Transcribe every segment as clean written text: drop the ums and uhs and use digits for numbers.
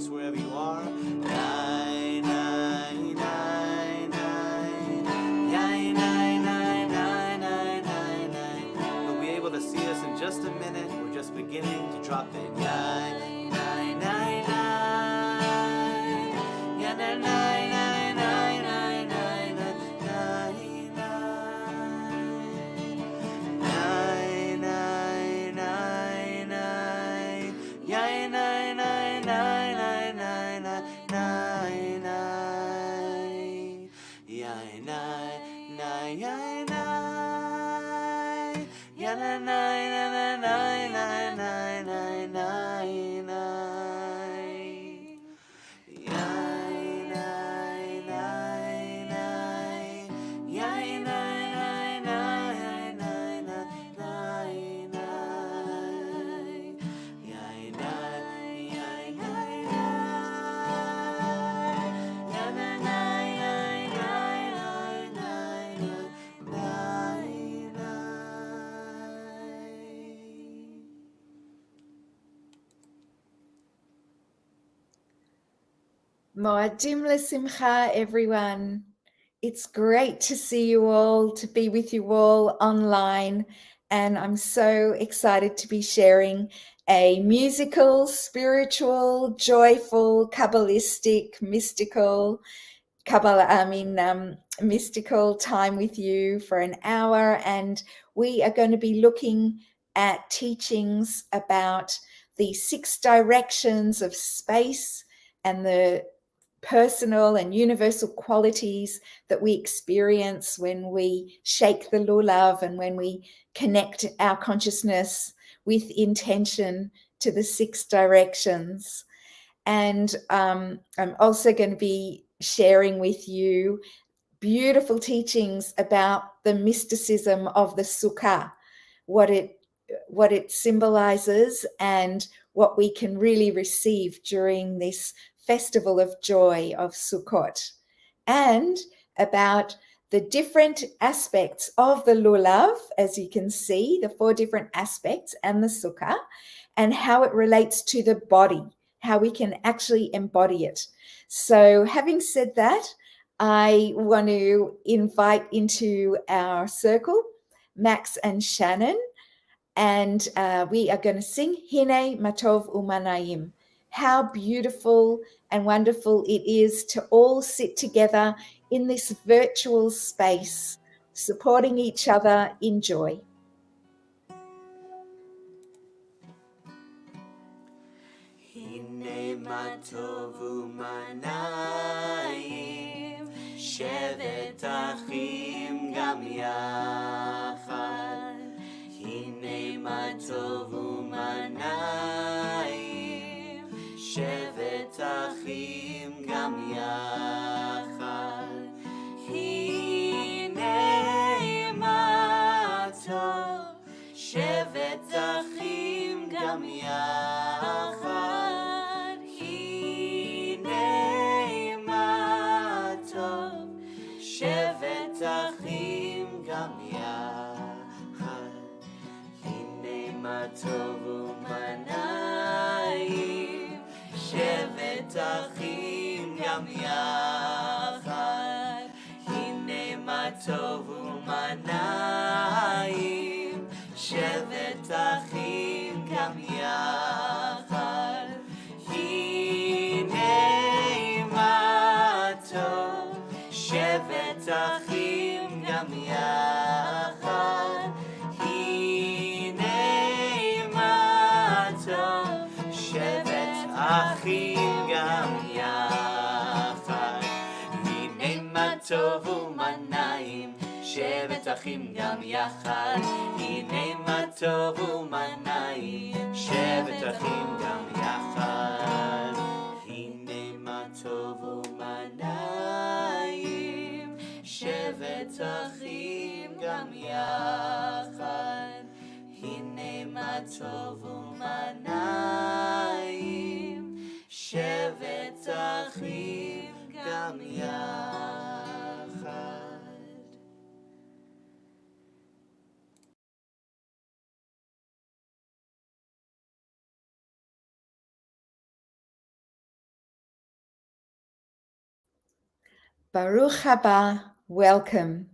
voice wherever you are. Nai, nai, nai, nai. Nai, nai, nai, nai, nai, nai, nai. You'll be able to see us in just a minute. We're just beginning to drop in. Nai, nai, nai, nai. Ya, nai, nai, nai, nai, nai, nai, nai, nai, nai, nai, nai. Ya, nai, nai, nai, nai, nai, nai, nai. Ya, nai, nai, ya, nai. Ya, nai, nai, nai, nai, nai, nai, nai, nai, nai. Yai, nai, nai, nai. Yai, nai, nai, nai, nai, nai, nai. Yai, nai, yai, nai, nai. Ya, nai, nai, nai, nai, nai, nai, nai, nai. Mo'adim lesimcha, everyone. It's great to see you all, to be with you all online, and I'm so excited to be sharing a musical, spiritual, joyful, Kabbalistic, mystical, mystical time with you for an hour, and we are going to be looking at teachings about the 6 directions of space and the personal and universal qualities that we experience when we shake the lulav and when we connect our consciousness with intention to the 6 directions. And I'm also going to be sharing with you beautiful teachings about the mysticism of the Sukkah, what it symbolizes and what we can really receive during this festival of joy of Sukkot, and about the different aspects of the lulav, as you can see, the 4 different aspects and the Sukkah, and how it relates to the body, how we can actually embody it. So having said that, I want to invite into our circle Max and Shannyn, and we are going to sing Hine Matov Umanayim. How beautiful and wonderful it is to all sit together in this virtual space, supporting each other in joy. Hine matov umanayim, shevet achim gam yachad. Hine matov umanayim, shevet achim gam yachad. Hine matov, shevet achim gam yachad. shevet achim gam yachad. Hine matov umanayim, shevet achim gam yachad. Hine matov umanayim, shevet achim gam yachad. Hine matov, shevet achim gam yachad. Hine matov, shevet achim gam yachad. Hine matov umanayim, shevet achim gam yachad. Hine matov umanayim, shevet achim gam yachad. Hine matov umanayim, shevet achim gam yachad. Hine matov umanayim, shevet achim gam yachad. Baruch haba, welcome.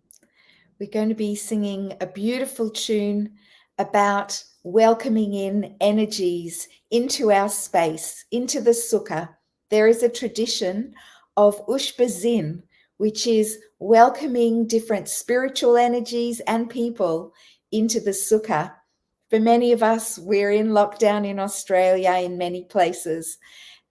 We're going to be singing a beautiful tune about welcoming in energies into our space, into the sukkah. There is a tradition of ushbazin, which is welcoming different spiritual energies and people into the sukkah. For many of us, we're in lockdown in Australia, in many places,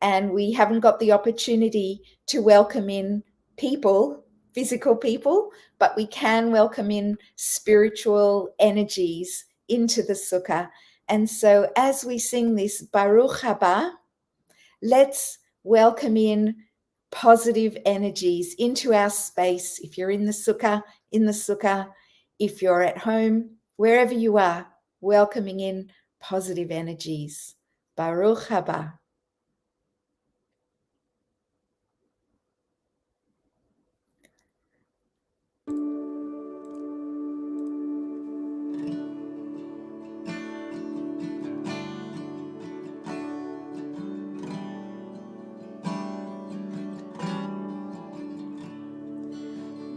and we haven't got the opportunity to welcome in people, physical people, but we can welcome in spiritual energies into the sukkah. And so as we sing this Baruch haba, let's welcome in positive energies into our space. If you're in the sukkah, in the sukkah. If you're at home, wherever you are, welcoming in positive energies. Baruch haba.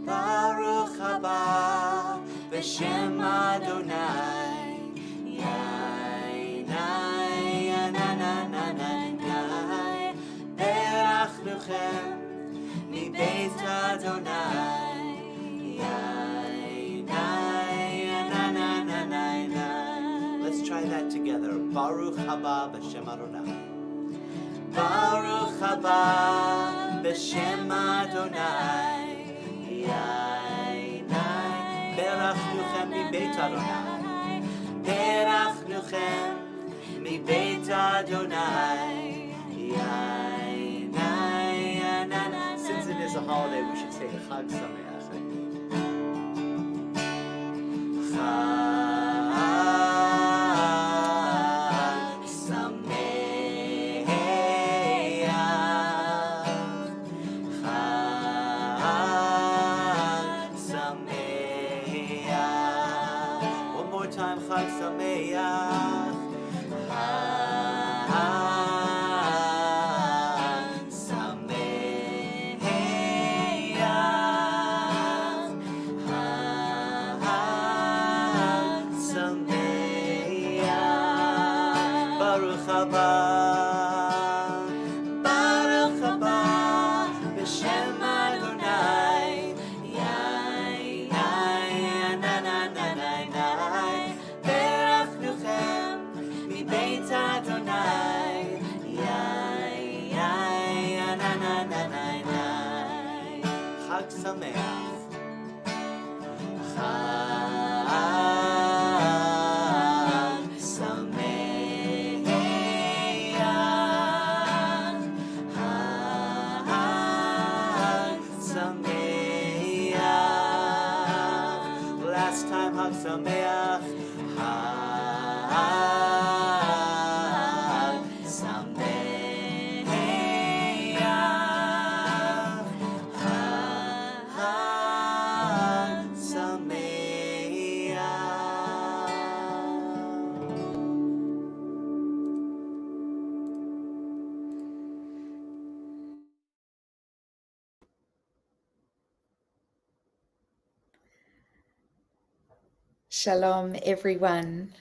Baruch haba b'shem Adonai. Yainai, yananananai. Berachnuchem מבית Adonai. Yainai, yananananai. Let's try that together. Baruch haba b'shem Adonai. Baruch haba b'shem Adonai. Berachnuchem מבית Adonai. Berachnuchem מבית Adonai. Since it is a holiday, we should say Chag Sameach. Chag Sameach. Chag Sameach. One more time, Chag Sameach. Chag Sameach. Chag Sameach. Baruch haba. Baruch haba b'shem Adonai. Yainai, berachnuchem מבית Adonai. Yainai, Chag Sameach. Chag Sameach. Chag Sameach. Last time, Chag Sameach. Chag Sameach. Chag Sameach. Shalom, everyone.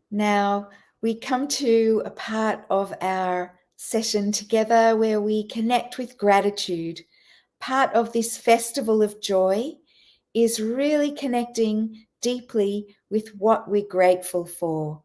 Now we come to a part of our session together where we connect with gratitude. Part of this festival of joy is really connecting deeply with what we're grateful for.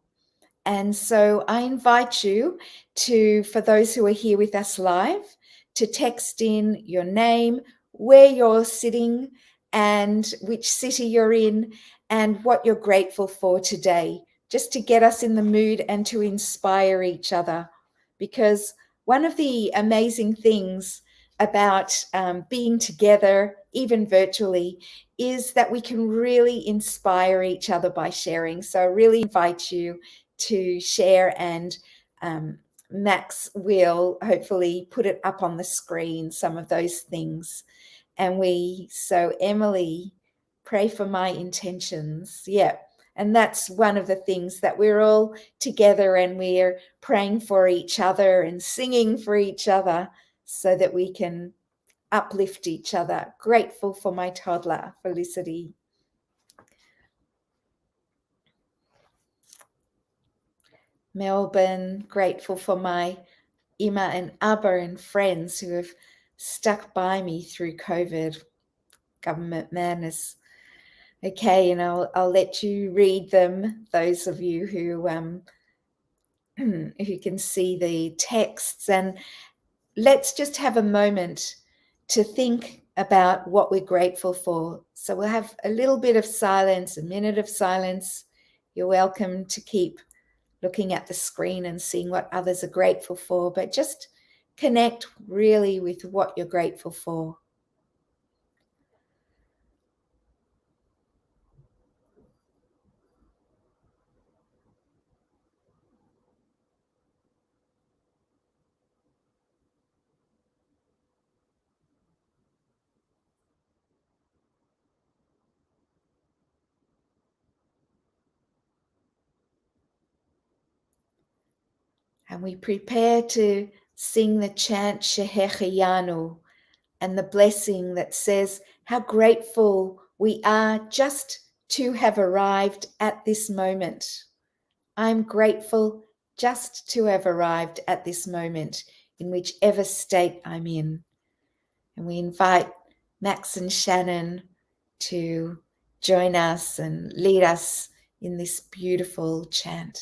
And so I invite you to, for those who are here with us live, to text in your name, where you're sitting, and which city you're in, and what you're grateful for today, just to get us in the mood and to inspire each other. Because one of the amazing things about being together, even virtually, is that we can really inspire each other by sharing. So I really invite you to share, and Max will hopefully put it up on the screen, some of those things. And so Emily, pray for my intentions. Yeah. And that's one of the things, that we're all together and we're praying for each other and singing for each other so that we can uplift each other. Grateful for my toddler, Felicity. Melbourne, grateful for my Ima and Abba and friends who have stuck by me through COVID. Government madness. Okay, and I'll let you read them, those of you who who can see the texts, and let's just have a moment to think about what we're grateful for. So we'll have a little bit of silence, a minute of silence. You're welcome to keep looking at the screen and seeing what others are grateful for, but just connect really with what you're grateful for. And we prepare to sing the chant Shehecheyanu, and the blessing that says how grateful we are just to have arrived at this moment. I'm grateful just to have arrived at this moment in whichever state I'm in. And we invite Max and Shannyn to join us and lead us in this beautiful chant.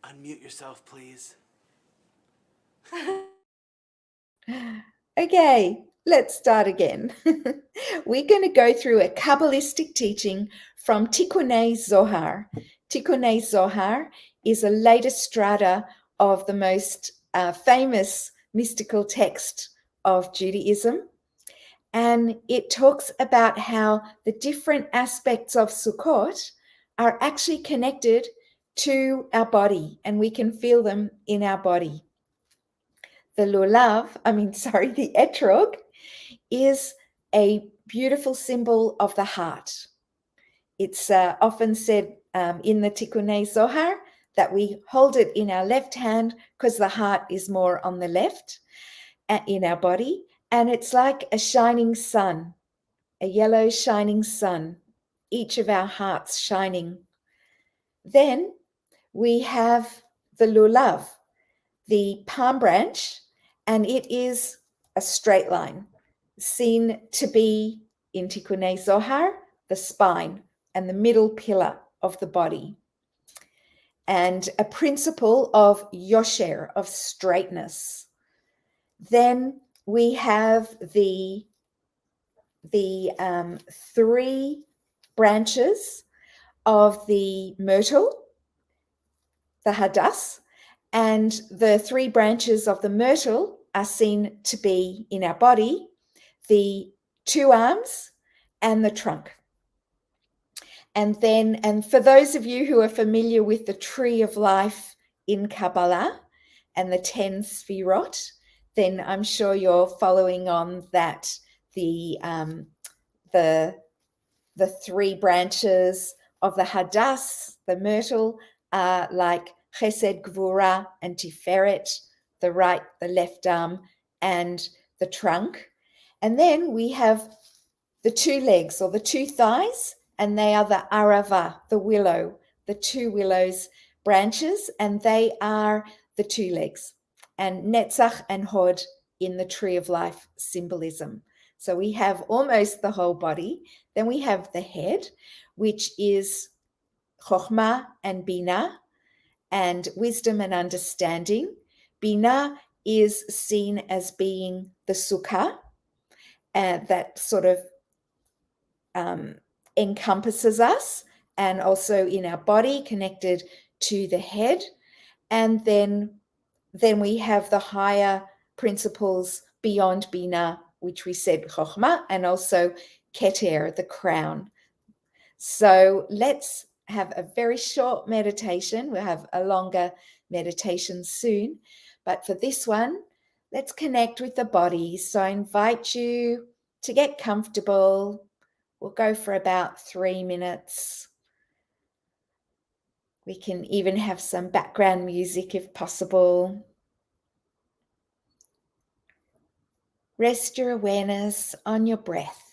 Unmute yourself, please. Okay, let's start again. We're going to go through a Kabbalistic teaching from Tikkunei Zohar. Tikkunei Zohar is a later strata of the most famous mystical text of Judaism. And it talks about how the different aspects of Sukkot are actually connected to our body, and we can feel them in our body. The the etrog is a beautiful symbol of the heart. It's often said in the Tikkunei Zohar that we hold it in our left hand because the heart is more on the left in our body. And it's like a shining sun, a yellow shining sun, each of our hearts shining. Then we have the lulav, the palm branch, and it is a straight line, seen to be in Tikkunei Zohar, the spine and the middle pillar of the body, and a principle of yosher, of straightness. Then we have the three branches of the myrtle, the hadass, and the three branches of the myrtle are seen to be in our body, the two arms and the trunk. And for those of you who are familiar with the tree of life in Kabbalah and the 10 sfirot, then I'm sure you're following on that the three branches of the hadass, the myrtle, are like chesed, gvura, and tiferet, the right, the left arm, and the trunk. And then we have the two legs or the two thighs, and they are the arava, the willow, the two willows branches, and they are the two legs, and netzach and hod in the tree of life symbolism. So we have almost the whole body. Then we have the head, which is chokhmah and bina, and wisdom and understanding. Bina is seen as being the sukkah, that sort of encompasses us, and also in our body, connected to the head. And then we have the higher principles beyond Bina, which we said Chokhmah, and also Keter, the crown. So let's have a very short meditation. We'll have a longer meditation soon. But for this one, let's connect with the body. So I invite you to get comfortable. We'll go for about 3 minutes. We can even have some background music if possible. Rest your awareness on your breath.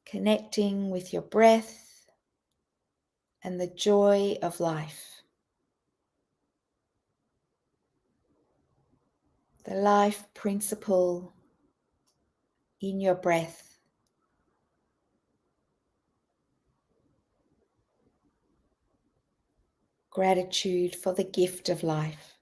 Connecting with your breath and the joy of life. The life principle in your breath. Gratitude for the gift of life.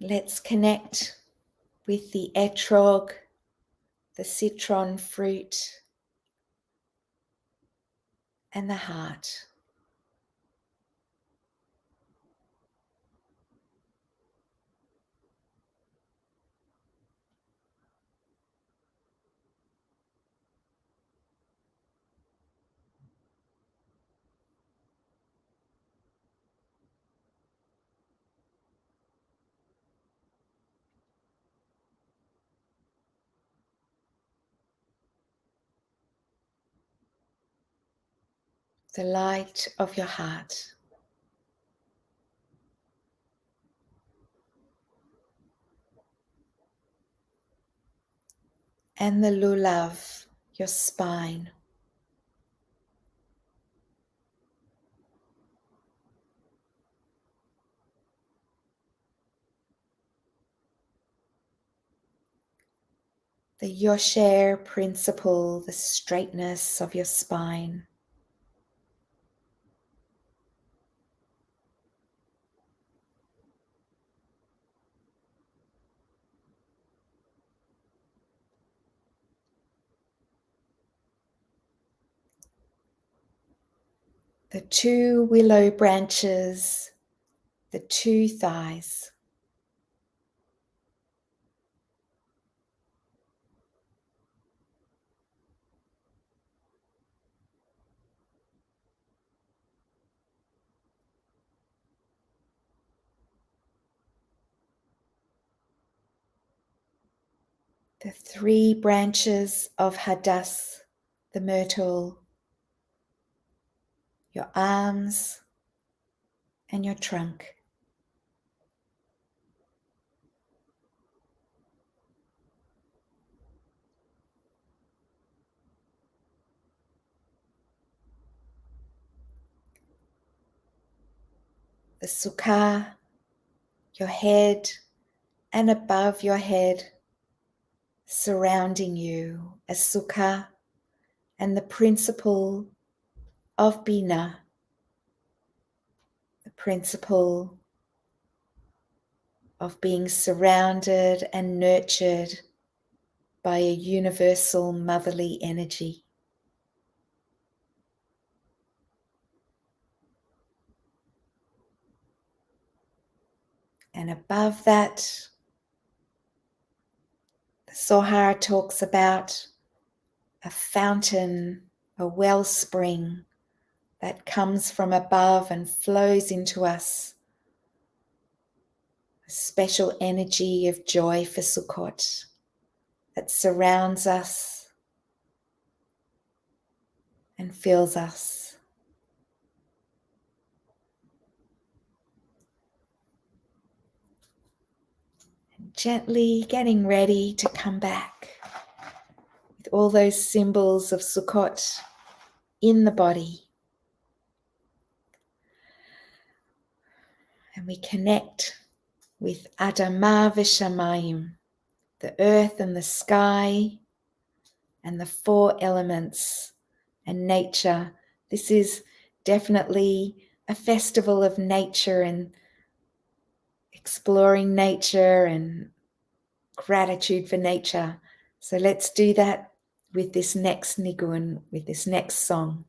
Let's connect with the etrog, the citron fruit, and the heart. The light of your heart. And the lulav, your spine. The yosher principle, the straightness of your spine. The two willow branches, the two thighs. The three branches of hadass, the myrtle, your arms, and your trunk. The sukkah, your head, and above your head, surrounding you, a sukkah and the principle of Bina, the principle of being surrounded and nurtured by a universal motherly energy. And above that, the Zohar talks about a fountain, a wellspring that comes from above and flows into us. A special energy of joy for Sukkot that surrounds us and fills us. And gently getting ready to come back with all those symbols of Sukkot in the body. And we connect with Adama v'Shamayim, the earth and the sky, and the four elements and nature. This is definitely a festival of nature and exploring nature and gratitude for nature. So let's do that with this next nigun, with this next song.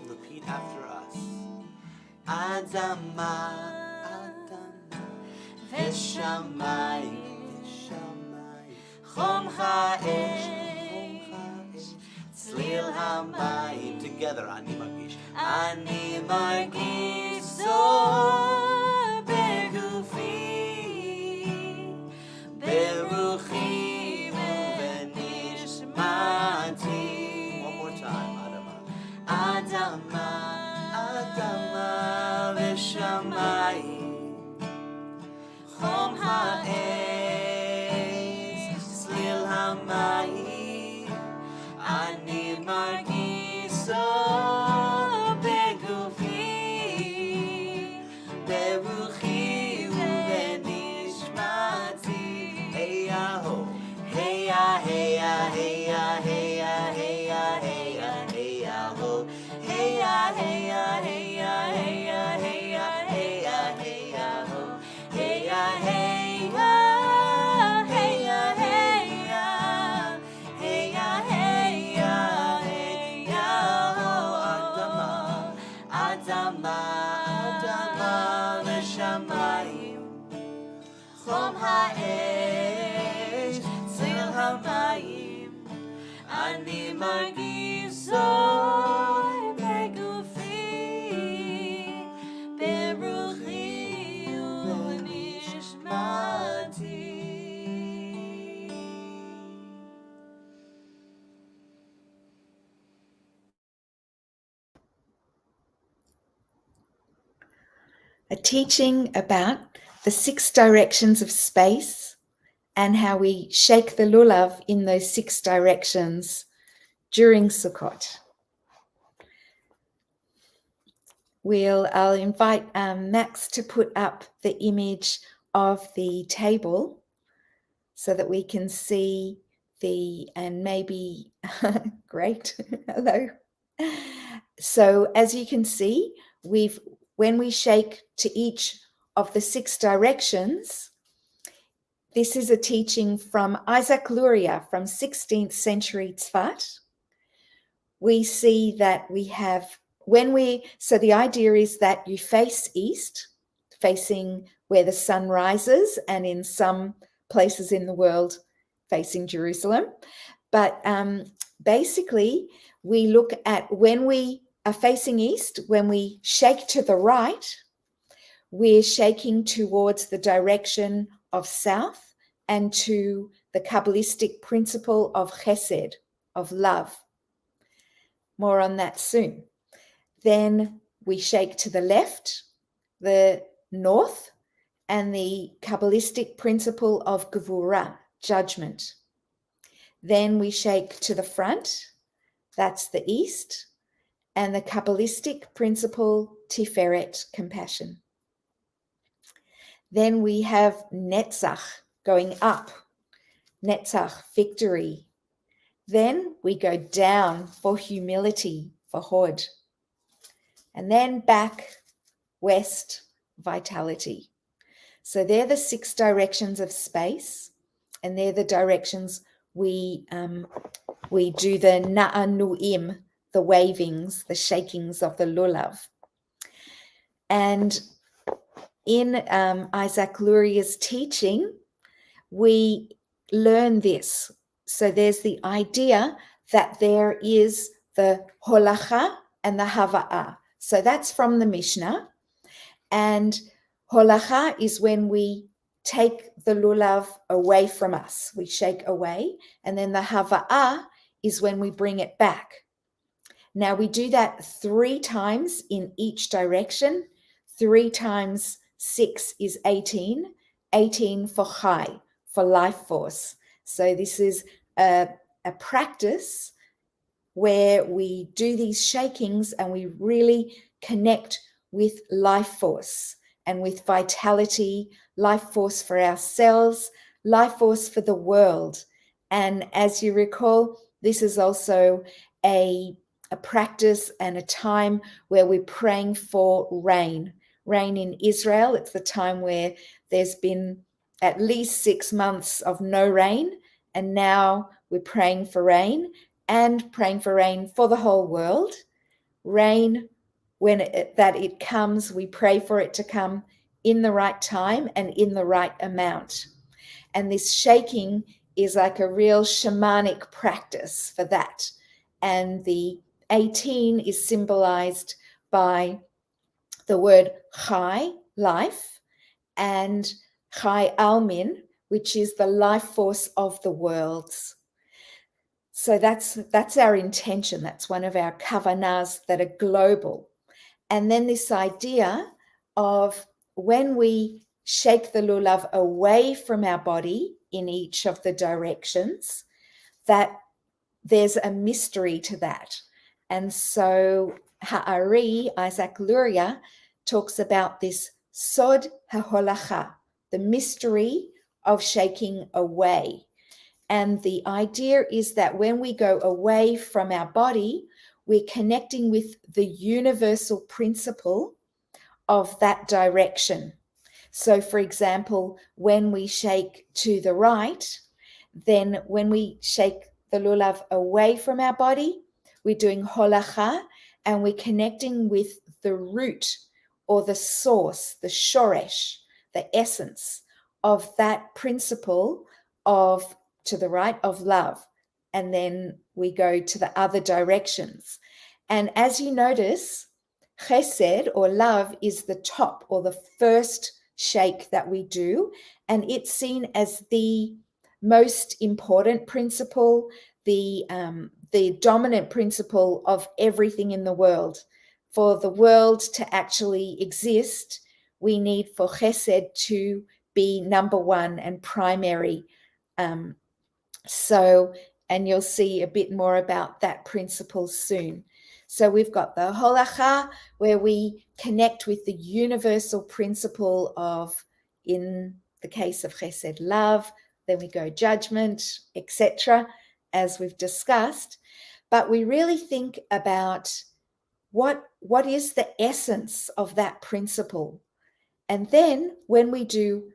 Repeat after us. Adama, Adama, v'shamayim, chom ha'esh, tzlil hamayim. Together, ani margish zor begufi, beruchi uvenishmati. One more time, Adama, Adama v'shamayim, chom ha'esh, tzlil hamayim, ani margish zor begufi, beruchi uvenishmati. Hey ya ho, hey ya, hey ya, hey ya, hey ya, hey ya, hey ya, hey ya ho, hey ya, hey ya, hey ya, hey ya, hey ya, hey ya, hey ya ho, hey ya, hey ya, hey ya, hey ya, hey ya, hey ya, hey ya ho. Adama, Adama, Adama v'shamayim, chom ha'esh, tzlil hamayim, ani margish zor begufi, beruchi uvenishmati. A teaching about the 6 directions of space and how we shake the lulav in those 6 directions during Sukkot. I'll invite Max to put up the image of the table so that we can see and maybe, great, hello. So as you can see, when we shake to each of the 6 directions, This is a teaching from Isaac Luria from 16th century Tzfat. We see that we have, so the idea is that you face east, facing where the sun rises, and in some places in the world, facing Jerusalem. But basically, we look at when we are facing east, when we shake to the right, we're shaking towards the direction of south and to the Kabbalistic principle of chesed, of love. More on that soon. Then we shake to the left, the north, and the Kabbalistic principle of gevurah, judgment. Then we shake to the front, that's the east, and the Kabbalistic principle tiferet, compassion. Then we have netzach, going up, netzach, victory. Then we go down for humility, for hod. And then back, west, vitality. So they're the 6 directions of space, and they're the directions we do the na'anuim, the wavings, the shakings of the lulav. And in Isaac Luria's teaching, we learn this. So there's the idea that there is the holacha and the hava'ah. So that's from the Mishnah. And holacha is when we take the lulav away from us. We shake away. And then the hava'ah is when we bring it back. Now we do that 3 times in each direction. 3 times 6 is 18. 18 for chai, for life force. So this is a practice where we do these shakings and we really connect with life force and with vitality, life force for ourselves, life force for the world. And as you recall, this is also a practice and a time where we're praying for rain. Rain in Israel, it's the time where there's been at least 6 months of no rain, and now we're praying for rain and praying for rain for the whole world. Rain, when it comes, we pray for it to come in the right time and in the right amount. And this shaking is like a real shamanic practice for that. And the 18 is symbolized by the word chai, life, and chai almin, which is the life force of the worlds. So that's our intention. That's one of our kavanahs that are global. And then this idea of when we shake the lulav away from our body in each of the directions, that there's a mystery to that. And so Ha'ari, Isaac Luria, talks about this sod ha'holacha, the mystery of shaking away. And the idea is that when we go away from our body, we're connecting with the universal principle of that direction. So, for example, when we shake to the right, then when we shake the lulav away from our body, we're doing holacha, and we're connecting with the root or the source, the shoresh, the essence of that principle of, to the right, of love. And then we go to the other directions. And as you notice, chesed or love is the top or the first shake that we do. And it's seen as the most important principle, the dominant principle of everything in the world. For the world to actually exist, we need for chesed to be number one and primary. And you'll see a bit more about that principle soon. So we've got the holacha, where we connect with the universal principle of, in the case of chesed, love. Then we go judgment, etc., as we've discussed. But we really think about what is the essence of that principle. And then when we do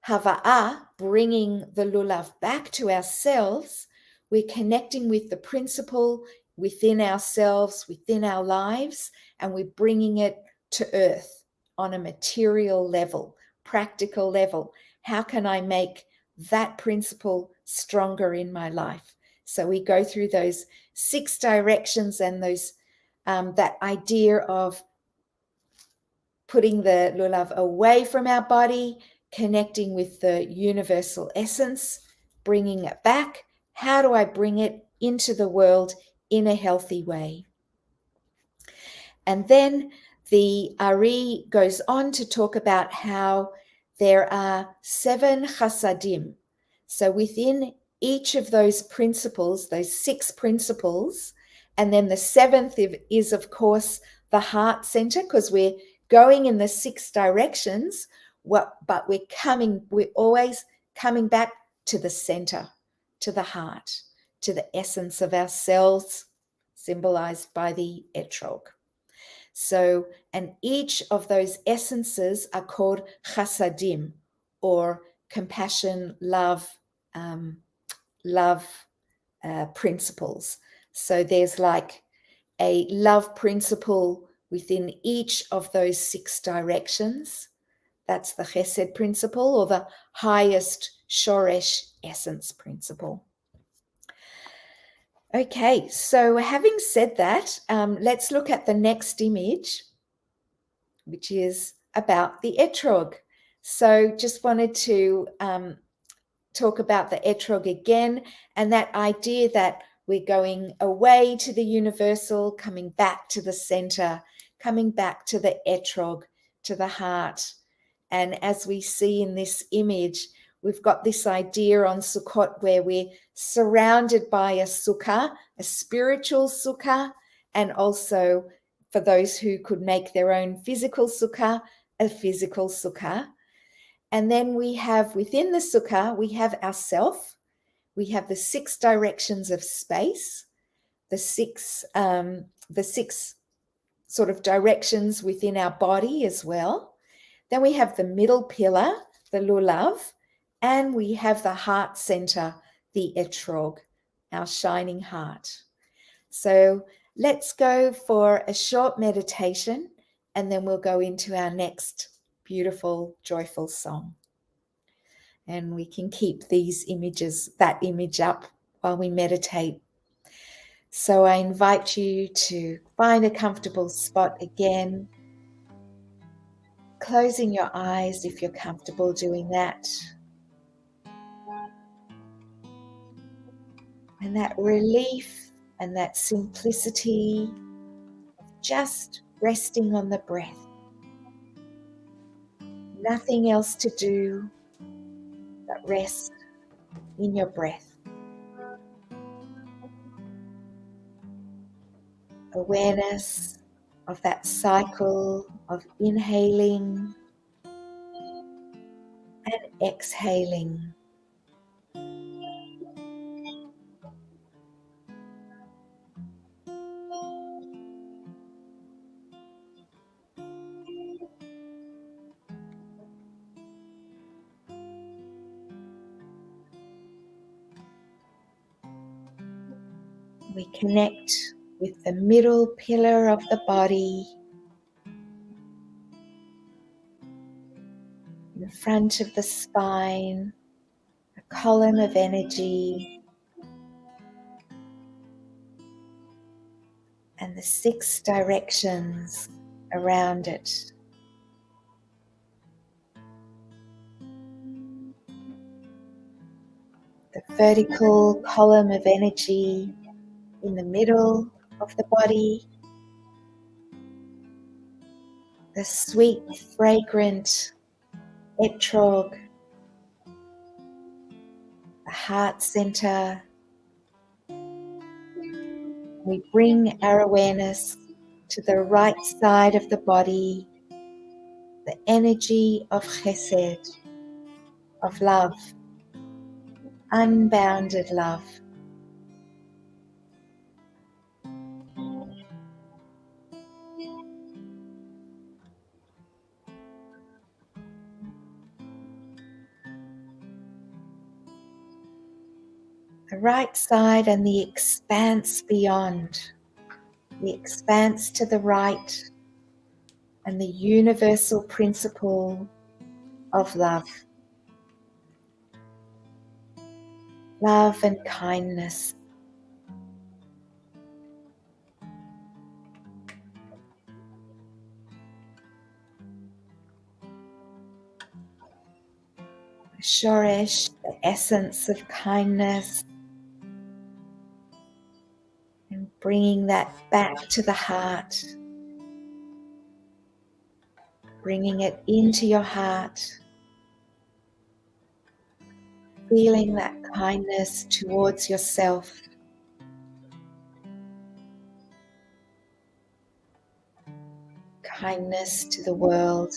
Hava'ah, bringing the lulav back to ourselves, we're connecting with the principle within ourselves, within our lives, and we're bringing it to earth on a material level, practical level. How can I make that principle stronger in my life? So we go through those 6 directions and those that idea of putting the lulav away from our body, connecting with the universal essence, bringing it back. How do I bring it into the world in a healthy way? And then the Ari goes on to talk about how there are 7 chasadim. So within each of those principles, those 6 principles, and then the 7th is, of course, the heart center, because we're going in the 6 directions, but we're always coming back to the center, to the heart, to the essence of ourselves, symbolized by the etrog. So, and each of those essences are called chasadim, or compassion, love, principles. So there's like a love principle within each of those 6 directions. That's the chesed principle, or the highest shoresh essence principle. Okay, so having said that, let's look at the next image, which is about the etrog. So just wanted to talk about the etrog again, and that idea that we're going away to the universal, coming back to the center, coming back to the etrog, to the heart. And as we see in this image, we've got this idea on Sukkot where we're surrounded by a sukkah, a spiritual sukkah, and also, for those who could make their own physical sukkah, a physical sukkah. And then we have within the sukkah, we have ourself, we have the 6 directions of space, the six sort of directions within our body as well. Then we have the middle pillar, the lulav, and we have the heart center, the etrog, our shining heart. So let's go for a short meditation, and then we'll go into our next beautiful, joyful song. And we can keep that image up while we meditate. So I invite you to find a comfortable spot again, closing your eyes if you're comfortable doing that. And that relief and that simplicity of just resting on the breath. Nothing else to do but rest in your breath. Awareness of that cycle of inhaling and exhaling. We connect with the middle pillar of the body, in front of the spine, a column of energy, and the 6 directions around it. The vertical column of energy in the middle of the body, the sweet, fragrant etrog, the heart center. We bring our awareness to the right side of the body, the energy of chesed, of love, unbounded love. the right side and the expanse beyond, the expanse to the right, and the universal principle of love. Love and kindness. Shoresh, the essence of kindness, and bringing that back to the heart, bringing it into your heart, feeling that kindness towards yourself, kindness to the world.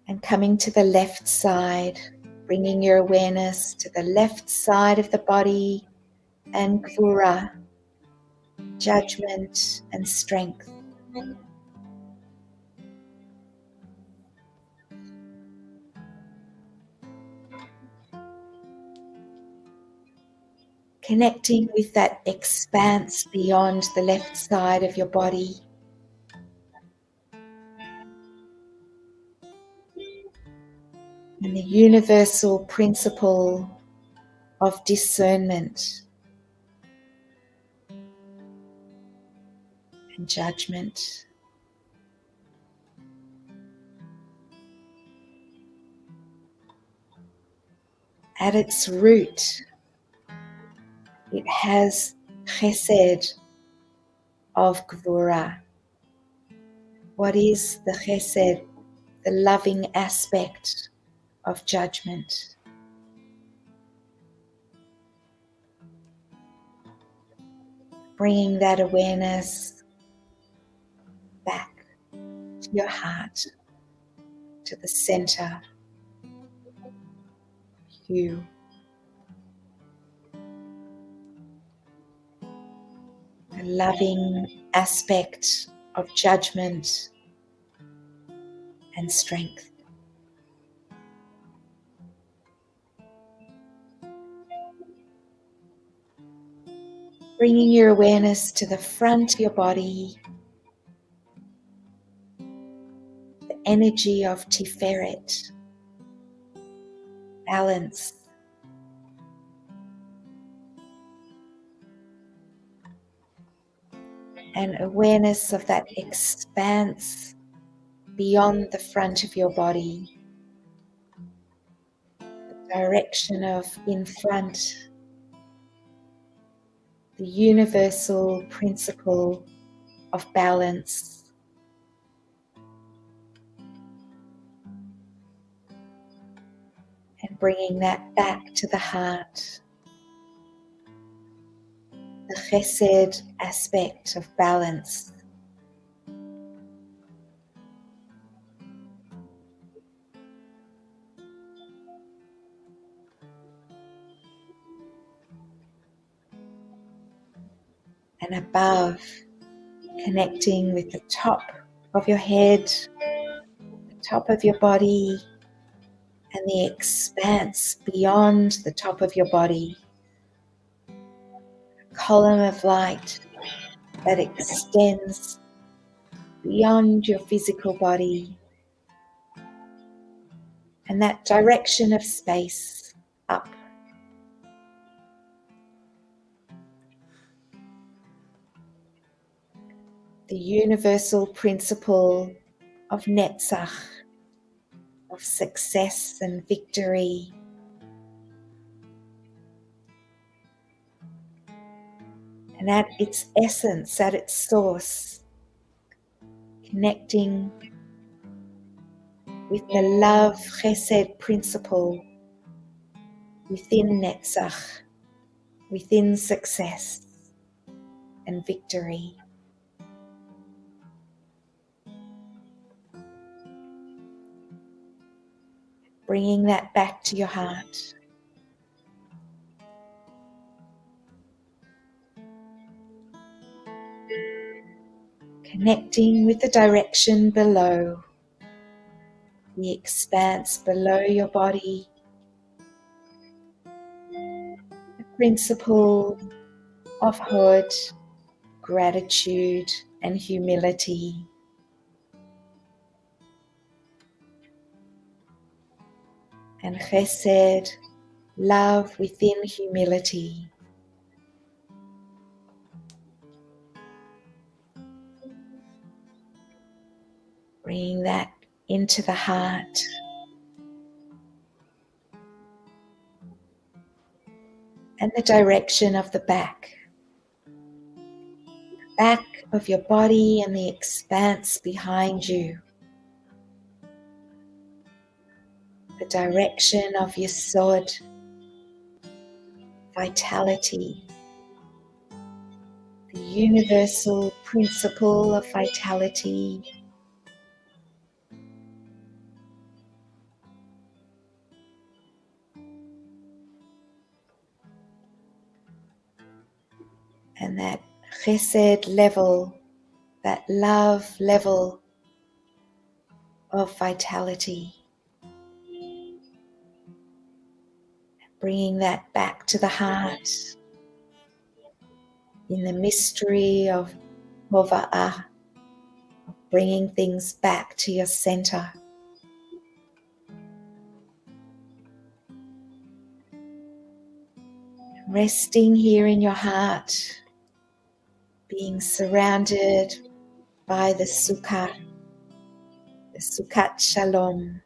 And coming to the left side, bringing your awareness to the left side of the body and Gvura, judgment and strength. Connecting with that expanse beyond the left side of your body. And the universal principle of discernment and judgment. At its root, it has chesed of Gvura. What is the chesed, the loving aspect of judgment? Bringing that awareness back to your heart, to the center of you. The loving aspect of judgment and strength. Bringing your awareness to the front of your body, the energy of Tiferet, balance. And awareness of that expanse beyond the front of your body, the direction of in front, the universal principle of balance. And bringing that back to the heart, the chesed aspect of balance. And above, connecting with the top of your head, the top of your body, and the expanse beyond the top of your body. A column of light that extends beyond your physical body, and that direction of space up. The universal principle of Netzach, of success and victory. And at its essence, at its source, connecting with the love chesed principle within Netzach, within success and victory. Bringing that back to your heart. connecting with the direction below, the expanse below your body, the principle of Hod, gratitude and humility. And Chesed, love within humility. Bringing that into the heart. And the direction of the back. The back of your body and the expanse behind you. The direction of your Yesod, vitality. The universal principle of vitality. And that Chesed level, that love level of vitality. Bringing that back to the heart in the mystery of Hova'ah, bringing things back to your center. Resting here in your heart, being surrounded by the Sukkot Shalom,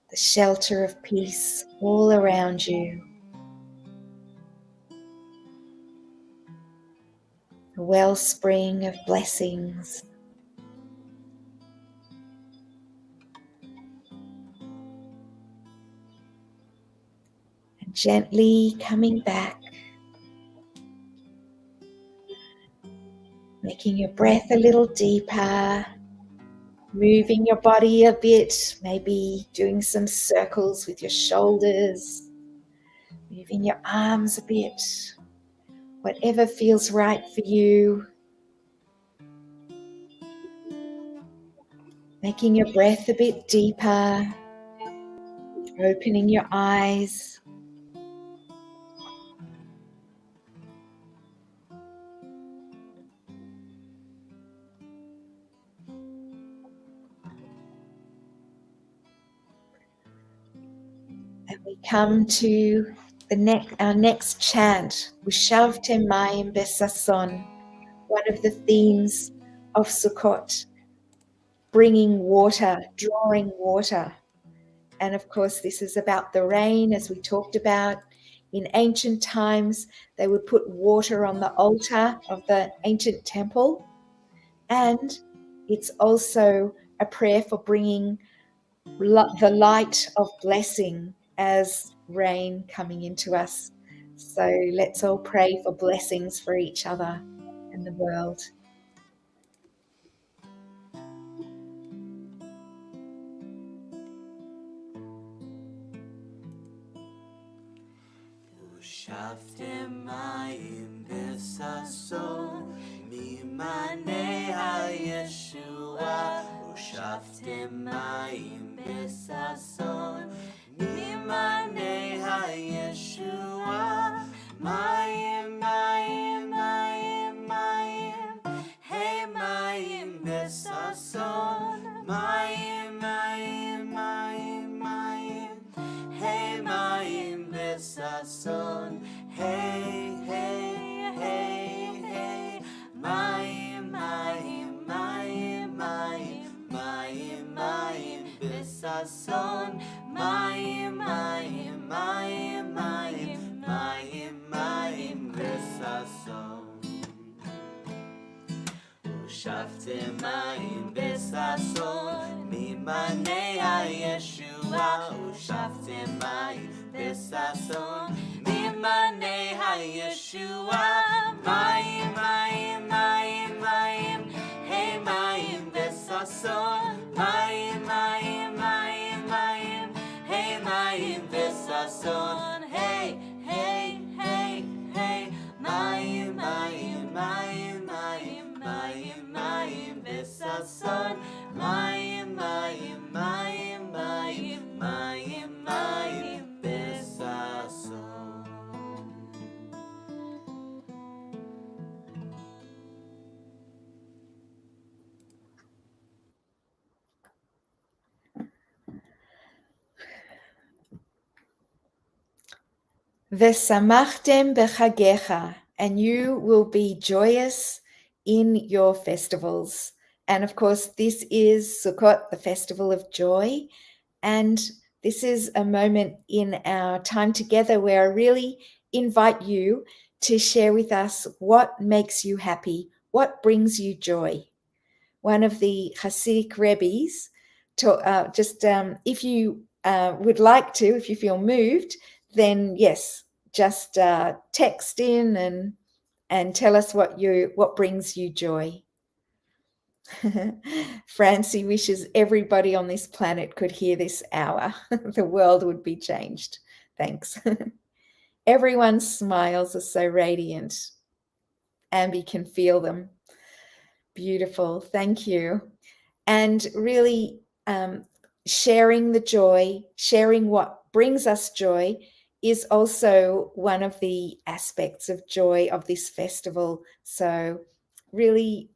the shelter of peace all around you. A wellspring of blessings. And gently coming back, making your breath a little deeper, moving your body a bit, maybe doing some circles with your shoulders, moving your arms a bit, whatever feels right for you. Making your breath a bit deeper, opening your eyes. And we come to our next chant, Ushavtem Mayim Besason, one of the themes of Sukkot, bringing water, drawing water. And of course, this is about the rain, as we talked about. In ancient times, they would put water on the altar of the ancient temple. And it's also a prayer for bringing the light of blessing as rain coming into us. So let's all pray for blessings for each other and the world. Ushaftem mayim besason mimanei ha-Yeshua. Ushaftem mayim besason mimanei ha-Yeshua. Mayim, mayim, mayim, mayim, hey mayim besason. Mayim, mayim, mayim, mayim, hey mayim besason. Hey, hey, hey, hey, mayim, mayim, mayim, mayim, mayim, mayim besason. Mayim, mayim, mayim, mayim, mayim, mayim besason. Ushaftem mayim besason mimanei ha-Yeshua. Ushaftem mayim besason mimanei ha-Yeshua. Mayim, mayim, mayim, mayim, hey mayim besason. Mayim, mayim, mayim, mayim, hey mayim besason. Hey, hey, hey, hey, mayim, mayim, mayim, mayim, mayim, mayim V'samachtem b'chagecha, and you will be joyous in your festivals. And of course, this is Sukkot, the festival of joy. And this is a moment in our time together where I really invite you to share with us what makes you happy, what brings you joy. One of the Hasidic Rebbes, if you would like to, if you feel moved, then yes, just text in and tell us what brings you joy. Francie wishes everybody on this planet could hear this hour. The world would be changed. Thanks. Everyone's smiles are so radiant. Ambi can feel them. Beautiful. Thank you. And really sharing the joy, sharing what brings us joy is also one of the aspects of joy of this festival. So really,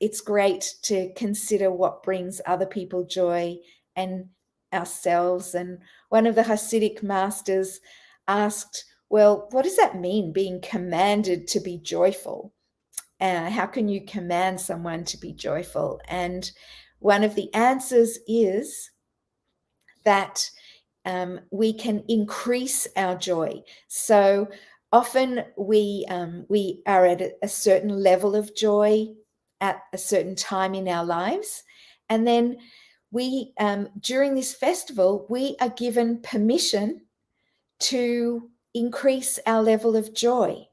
it's great to consider what brings other people joy and ourselves. And one of the Hasidic masters asked, well, what does that mean, being commanded to be joyful? How can you command someone to be joyful? And one of the answers is that we can increase our joy. So often we are at a certain level of joy at a certain time in our lives, and then we during this festival we are given permission to increase our level of joy.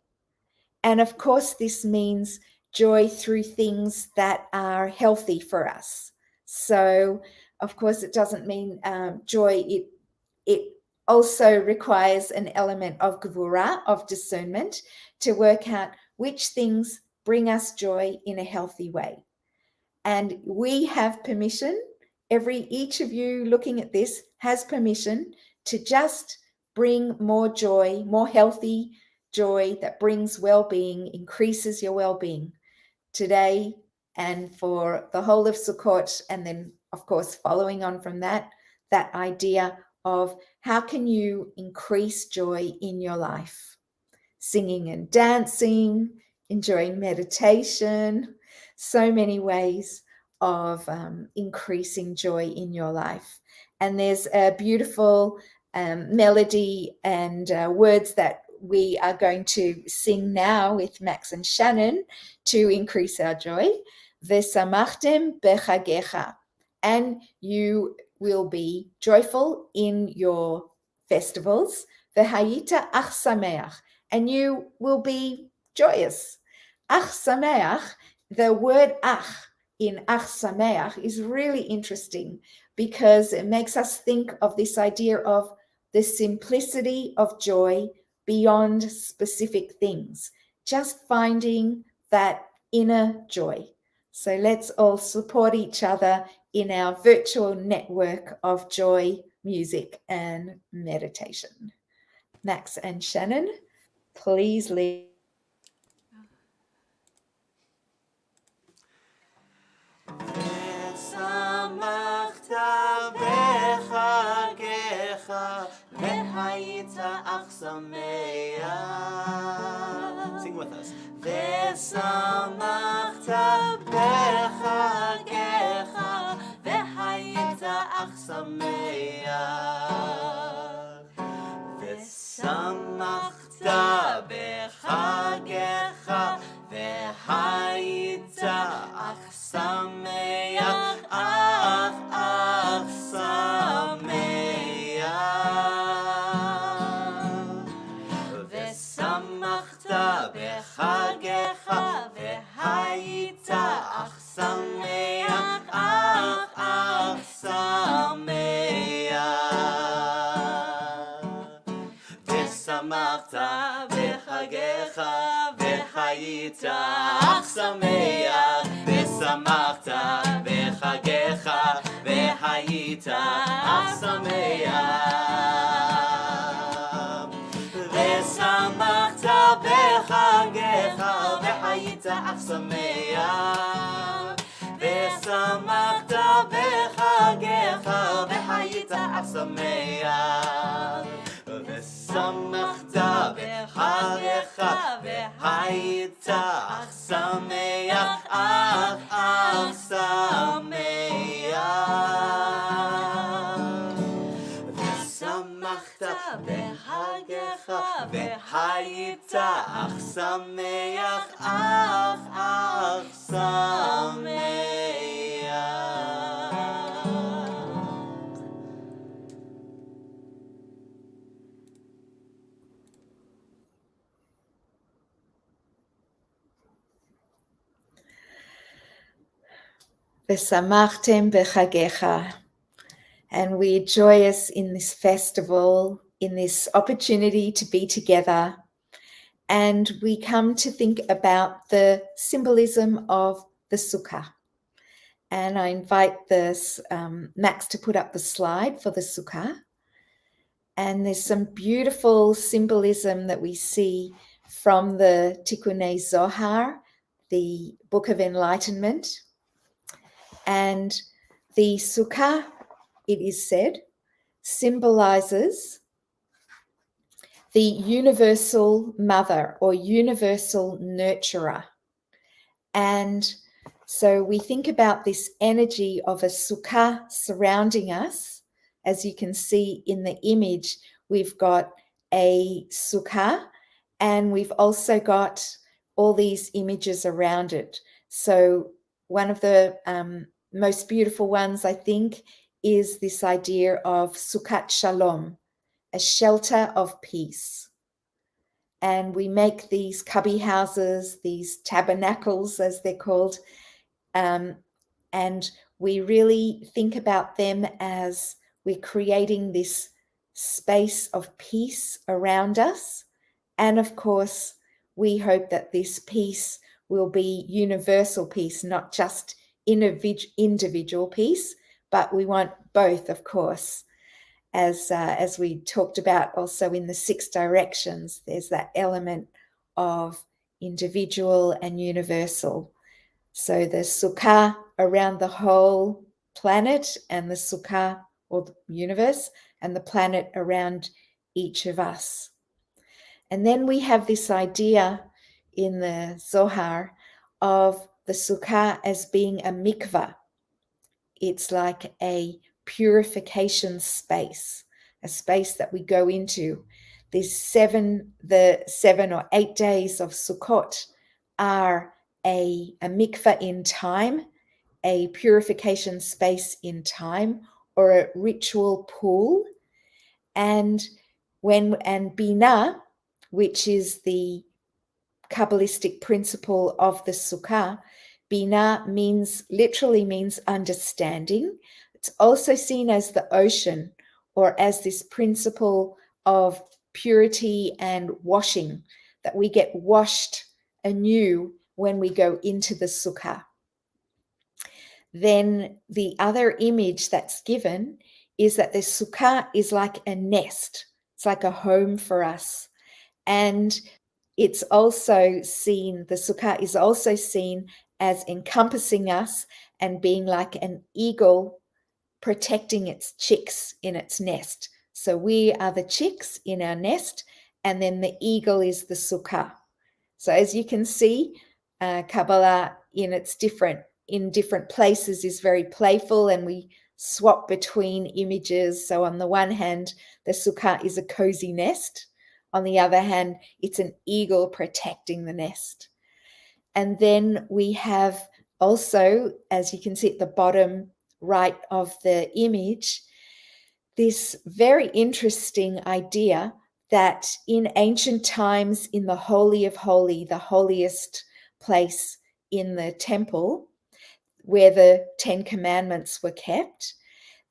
And of course, this means joy through things that are healthy for us. So, of course, it doesn't mean joy. It also requires an element of gevura, of discernment, to work out which things bring us joy in a healthy way. And we have permission. Each of you looking at this has permission to just bring more joy, more healthy joy that brings well-being, increases your well-being today and for the whole of Sukkot. And then, of course, following on from that idea of how can you increase joy in your life? Singing and dancing, enjoying meditation, so many ways of increasing joy in your life. And there's a beautiful melody and words that we are going to sing now with Max and Shannyn to increase our joy. V'samachtem b'chagecha, and you will be joyful in your festivals. V'hayita ach sameach, and you will be joyous. Ach sameach, the word ach in ach sameach is really interesting because it makes us think of this idea of the simplicity of joy beyond specific things, just finding that inner joy. So let's all support each other in our virtual network of joy, music, and meditation. Max and Shannyn, please lead. ושמחת בחגיך והיית אך שמח. Sing with us. ושמחת בחגיך והיית אך שמח. ושמחת בחגיך והיית אך שמח, אך שמח. ושמחת בחגיך והיית אך שמח, אך שמח. ושמחת בחגיך והיית אך שמח, ושמחת בחגיך והיית אך שמח. ושמחת בחגיך והיית אך שמח. ושמחת בחגיך והיית אך שמח. ושמחת בחגך והיית אך שמח אך שמח ושמחת בחגך והיית אך שמח אך שמח. V'samachtem b'chagecha. And we are joyous in this festival, in this opportunity to be together. And we come to think about the symbolism of the Sukkah. And I invite Max to put up the slide for the Sukkah. And there's some beautiful symbolism that we see from the Tikkunei Zohar, the Book of Enlightenment. And the Sukkah, it is said, symbolizes the universal mother or universal nurturer. And so we think about this energy of a sukkah surrounding us. As you can see in the image, we've got a sukkah and we've also got all these images around it. So one of the most beautiful ones, I think, is this idea of Sukkot Shalom, a shelter of peace. And we make these cubby houses, these tabernacles, as they're called, and we really think about them as we're creating this space of peace around us. And of course, we hope that this peace will be universal peace, not just individual peace, but we want both, of course. As we talked about also in the 6 directions, there's that element of individual and universal. So the sukkah around the whole planet and the sukkah or the universe and the planet around each of us. And then we have this idea in the Zohar of the sukkah as being a mikvah. It's like a purification space, a space that we go into. The 7 or 8 days of Sukkot are a mikvah in time, a purification space in time, or a ritual pool. And Binah, which is the Kabbalistic principle of the Sukkah, Binah literally means understanding. It's also seen as the ocean, or as this principle of purity and washing, that we get washed anew when we go into the Sukkah. Then the other image that's given is that the Sukkah is like a nest. It's like a home for us. And it's also seen, the Sukkah is also seen as encompassing us and being like an eagle protecting its chicks in its nest. So we are the chicks in our nest, and then the eagle is the Sukkah. So as you can see, Kabbalah in different places is very playful, and we swap between images. So on the one hand, the Sukkah is a cozy nest. On the other hand, it's an eagle protecting the nest. And then we have also, as you can see at the bottom right of the image, this very interesting idea that in ancient times, in the Holy of Holies, the holiest place in the temple, where the 10 Commandments were kept,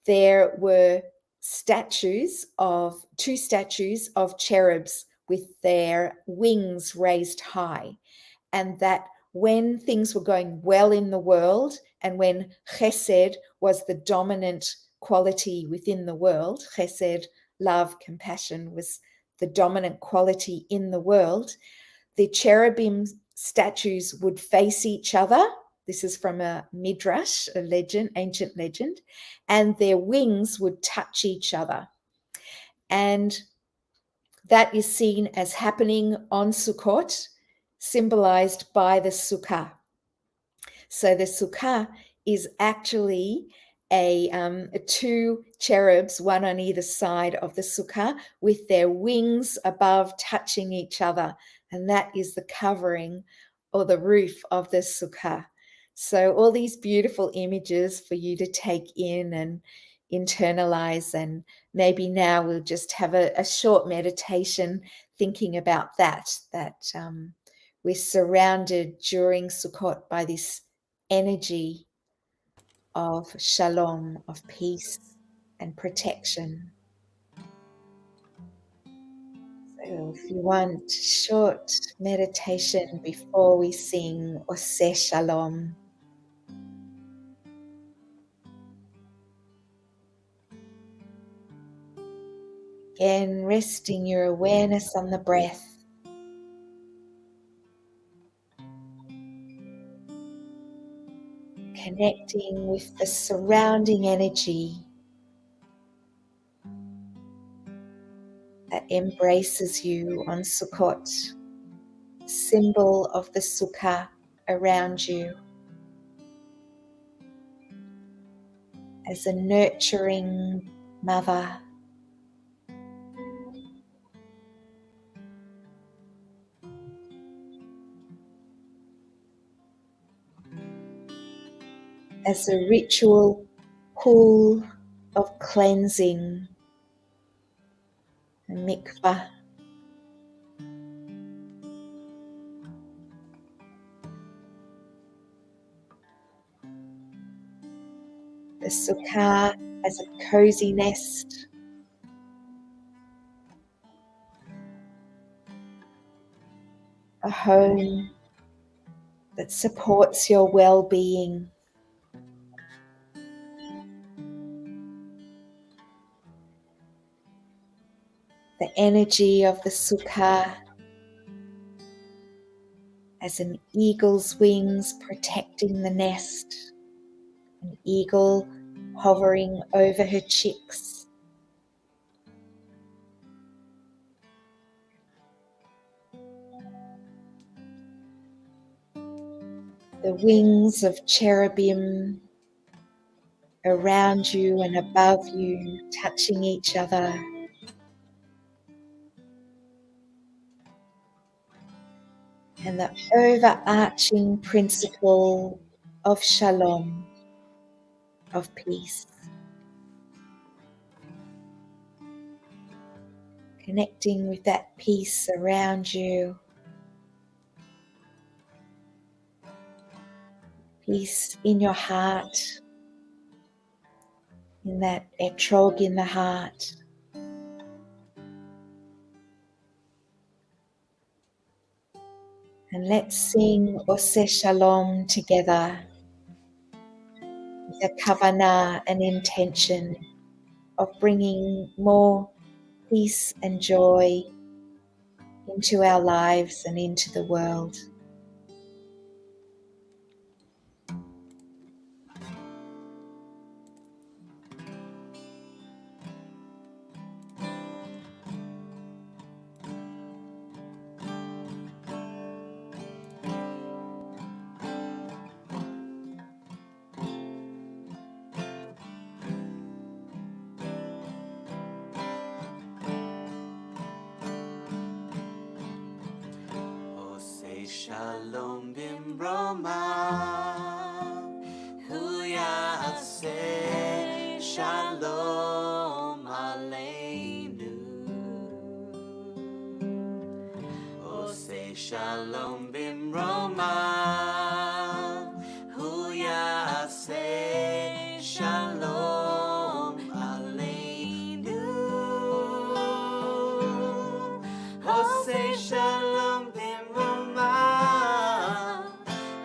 there were two statues of cherubs with their wings raised high. And that when things were going well in the world, and when chesed was the dominant quality within the world, chesed, love, compassion, was the dominant quality in the world, the cherubim statues would face each other. This is from a midrash, a legend, ancient legend, and their wings would touch each other. And that is seen as happening on Sukkot, symbolized by the sukkah. So the sukkah is actually two cherubs, one on either side of the sukkah, with their wings above touching each other. And that is the covering or the roof of the sukkah. So all these beautiful images for you to take in and internalize. And maybe now we'll just have a short meditation thinking about that we're surrounded during Sukkot by this energy of shalom, of peace and protection. So if you want short meditation before we sing Oseh Shalom. Again, resting your awareness on the breath. Connecting with the surrounding energy that embraces you on Sukkot, symbol of the sukkah around you, as a nurturing mother. As a ritual pool of cleansing, a mikvah. The sukkah as a cozy nest, a home that supports your well-being. The energy of the sukkah as an eagle's wings protecting the nest, an eagle hovering over her chicks. The wings of cherubim around you and above you, touching each other. And the overarching principle of shalom, of peace. Connecting with that peace around you. Peace in your heart, in that etrog in the heart. And let's sing Oseh Shalom together with a kavanah, an intention of bringing more peace and joy into our lives and into the world. Oseh Shalom Bimroma, Hu Yaseh Shalom Aleinu. Oseh Shalom Bimroma, Hu Yaseh Shalom Aleinu. Oseh Shalom Bimroma,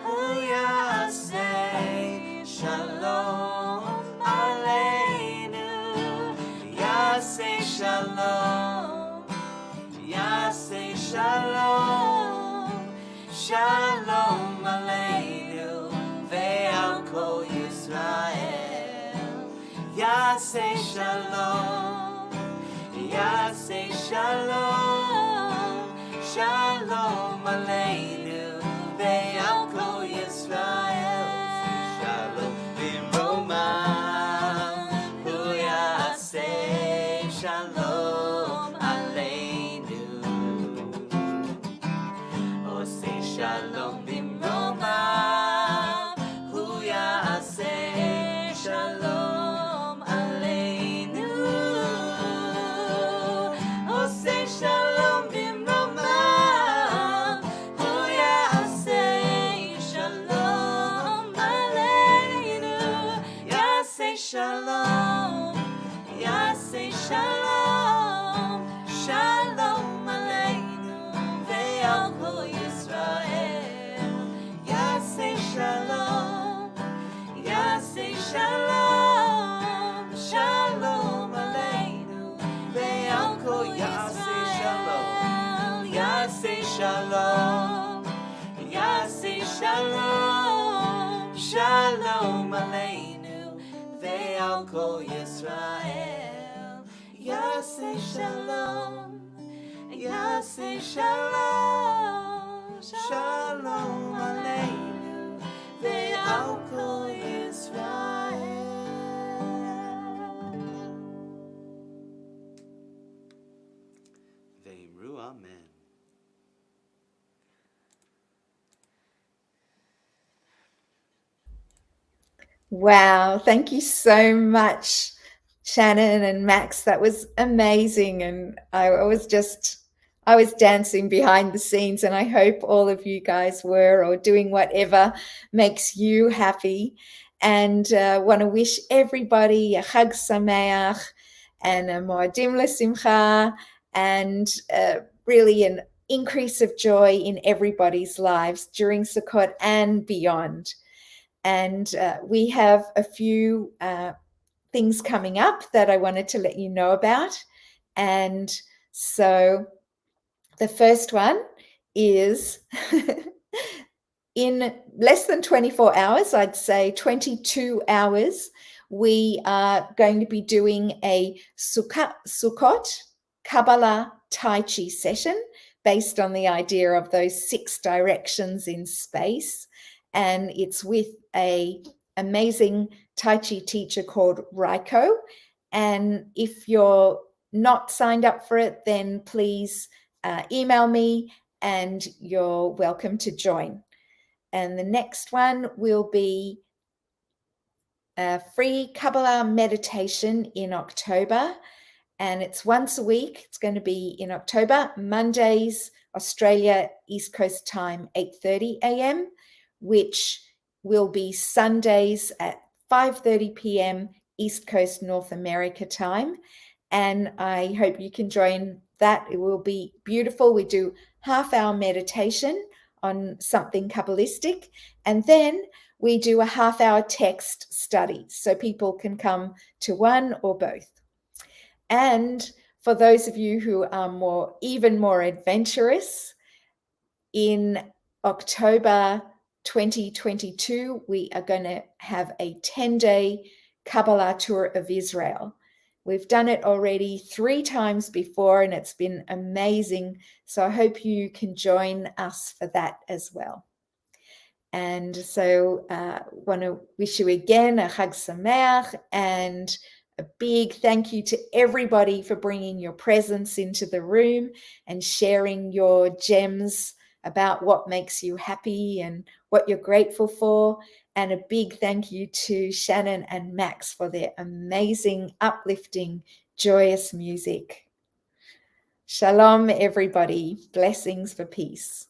Hu Yaseh Shalom Aleinu. Yaseh Shalom, Yaseh Shalom, Shalom עושה שלום במרומיו, הוא יעשה שלום עלינו. עושה שלום במרומיו, הוא יעשה שלום עלינו. יעשה שלום, יעשה שלום, שלום עלינו ועל כל ישראל. יעשה שלום, יעשה שלום, שלום עלינו ועל כל ישראל. יעשה שלום, יעשה שלום, שלום עלינו ועל כל ישראל. יעשה שלום, יעשה שלום, שלום עלינו ועל כל ישראל. ואמרו אמן. Wow, thank you so much, Shannyn and Max. That was amazing. And I was dancing behind the scenes, and I hope all of you guys were, or doing whatever makes you happy. And want to wish everybody a Chag Sameach and a Moadim L'Simcha, and really an increase of joy in everybody's lives during Sukkot and beyond. And we have a few things coming up that I wanted to let you know about. And so the first one is in less than 24 hours, I'd say 22 hours, we are going to be doing a Sukkot Kabbalah Tai Chi session based on the idea of those 6 directions in space. And it's with an amazing Tai Chi teacher called Raiko. And if you're not signed up for it, then please email me and you're welcome to join. And the next one will be a free Kabbalah meditation in October. And it's once a week. It's going to be in October, Mondays, Australia, East Coast time, 8:30 a.m., which will be Sundays at 5:30 p.m. East Coast North America time. And I hope you can join that. It will be beautiful. We do half-hour meditation on something Kabbalistic, and then we do a half-hour text study, so people can come to one or both. And for those of you who are even more adventurous, in October 2022, we are going to have a 10-day Kabbalah tour of Israel. We've done it already 3 times before, and it's been amazing. So I hope you can join us for that as well. And so want to wish you again a Chag Sameach, and a big thank you to everybody for bringing your presence into the room and sharing your gems about what makes you happy and what you're grateful for. And a big thank you to Shannyn and Max for their amazing, uplifting, joyous music. Shalom, everybody. Blessings for peace.